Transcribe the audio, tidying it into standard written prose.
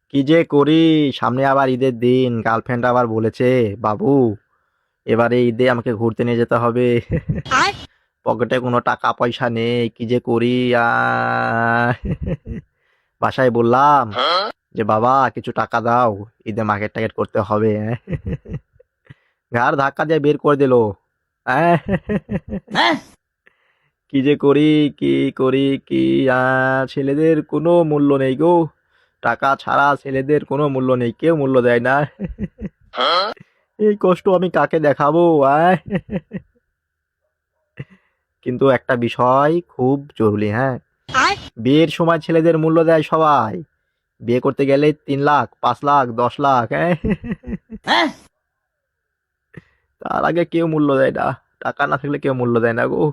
কি যে করি, সামনে আবার ঈদের দিন। গার্লফ্রেন্ড আবার বলেছে, বাবু এবারে ঈদে আমাকে ঘুরতে নিয়ে যেতে হবে। পকেটে কোনো টাকা পয়সা নেই, কি যে করি। বাসায় বললাম যে বাবা কিছু টাকা দাও, ঈদে মার্কেট টার্গেট করতে হবে। ঘাড় ধাক্কা দিয়ে বের করে দিল। আহ, কি যে করি, কি করি কি। ছেলেদের কোনো মূল্য নেই গো, টাকা ছাড়া ছেলেদের কোনো মূল্য নেই, কেউ মূল্য দেয় না। এই কষ্ট আমি কাকে দেখাবো। আহ কিন্তু একটা বিষয় খুব জরুরি, হ্যাঁ। বিয়ের সময় ছেলেদের মূল্য দেয় সবাই, বিয়ে করতে গেলে 3 লাখ 5 লাখ 10 লাখ, হ্যাঁ। তার আগে কেউ মূল্য দেয় না, টাকা না থাকলে কেউ মূল্য দেয় না গো।